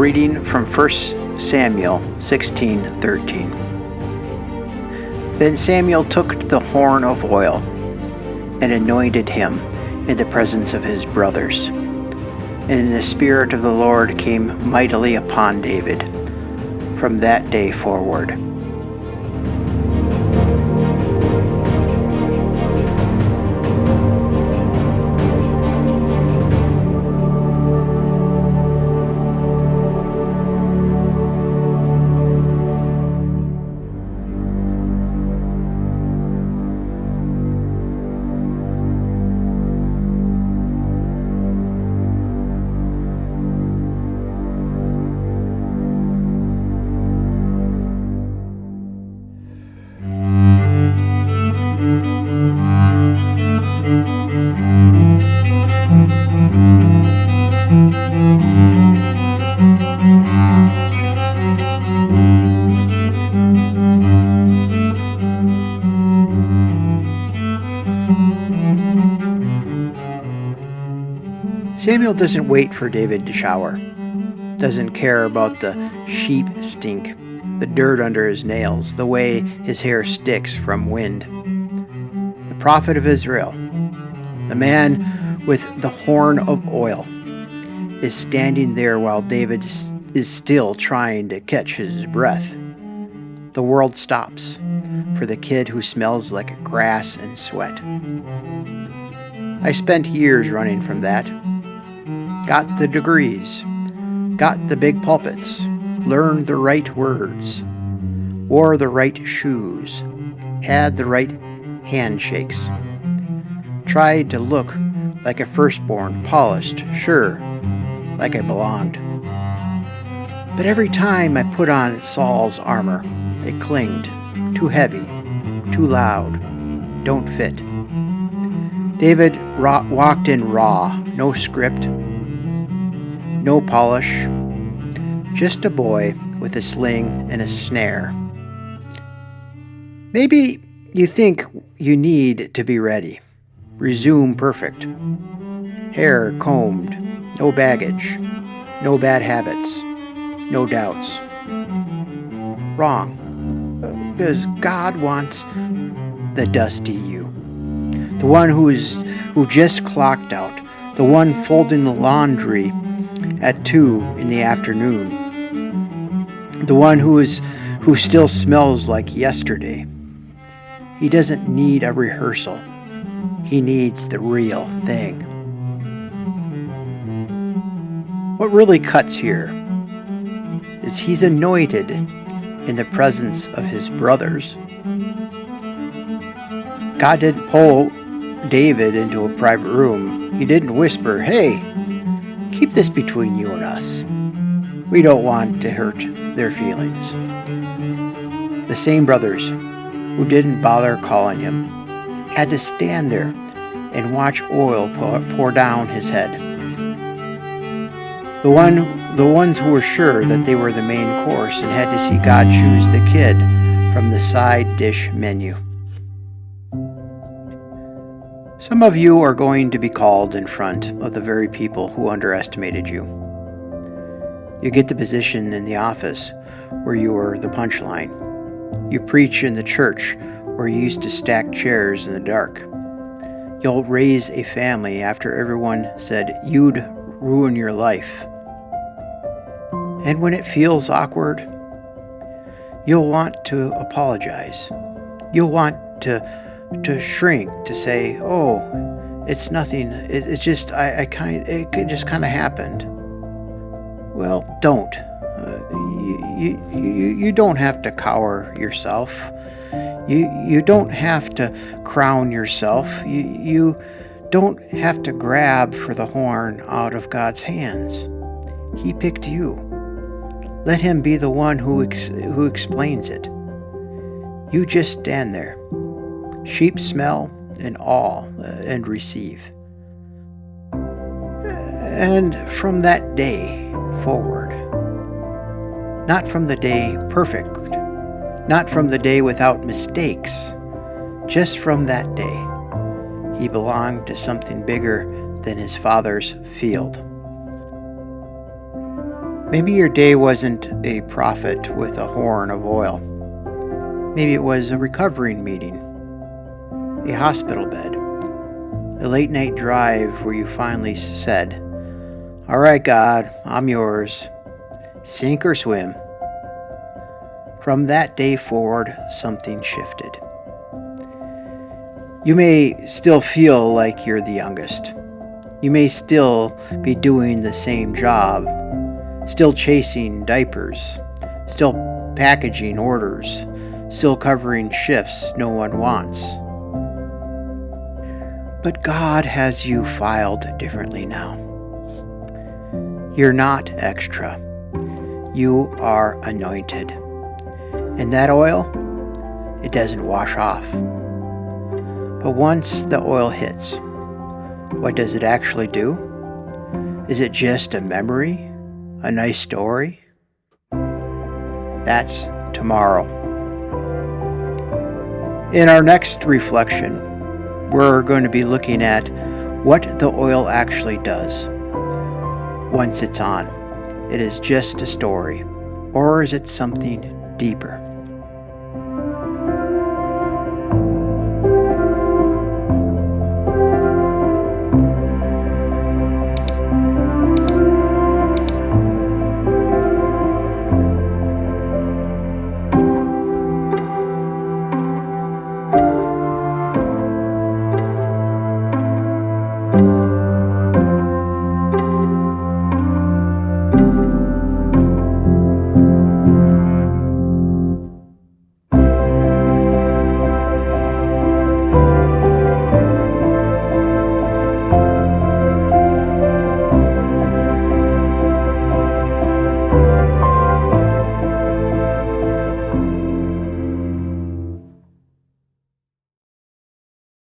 reading from 1 Samuel 16:13. Then Samuel took the horn of oil and anointed him in the presence of his brothers. And the Spirit of the Lord came mightily upon David from that day forward. Samuel doesn't wait for David to shower, doesn't care about the sheep stink, the dirt under his nails, the way his hair sticks from wind. The prophet of Israel, the man with the horn of oil, is standing there while David is still trying to catch his breath. The world stops for the kid who smells like grass and sweat. I spent years running from that. Got the degrees, got the big pulpits, learned the right words, wore the right shoes, had the right handshakes, tried to look like a firstborn, polished, sure, like I belonged. But every time I put on Saul's armor, it clinged, too heavy, too loud, don't fit. David walked in raw, no script, no polish, just a boy with a sling and a snare. Maybe you think you need to be ready. Resume perfect. Hair combed, no baggage, no bad habits, no doubts. Wrong. Because God wants the dusty you. The one who just clocked out. The one folding the laundry at 2 in the afternoon. The one who still smells like yesterday. He doesn't need a rehearsal. He needs the real thing. What really cuts here is he's anointed in the presence of his brothers. God didn't pull David into a private room. He didn't whisper, "Hey, keep this between you and us. We don't want to hurt their feelings." The same brothers who didn't bother calling him had to stand there and watch oil pour down his head. The ones who were sure that they were the main course and had to see God choose the kid from the side dish menu. Some of you are going to be called in front of the very people who underestimated you. You get the position in the office where you were the punchline. You preach in the church where you used to stack chairs in the dark. You'll raise a family after everyone said you'd ruin your life. And when it feels awkward, you'll want to apologize. You'll want to shrink, to say, "Oh, it's nothing. It's just it just kind of happened." Well, don't. You don't have to cower yourself. You don't have to crown yourself. You don't have to grab for the horn out of God's hands. He picked you. Let him be the one who explains it. You just stand there. Sheep smell and awe and receive. And from that day forward, not from the day perfect, not from the day without mistakes, just from that day, he belonged to something bigger than his father's field. Maybe your day wasn't a prophet with a horn of oil. Maybe it was a recovering meeting, a hospital bed, a late night drive where you finally said, "All right, God, I'm yours. Sink or swim." From that day forward, something shifted. You may still feel like you're the youngest. You may still be doing the same job, still chasing diapers, still packaging orders, still covering shifts no one wants. But God has you filed differently now. You're not extra. You are anointed. And that oil, it doesn't wash off. But once the oil hits, what does it actually do? Is it just a memory? A nice story? That's tomorrow. In our next reflection, we're going to be looking at what the oil actually does once it's on. It is just a story, or is it something deeper?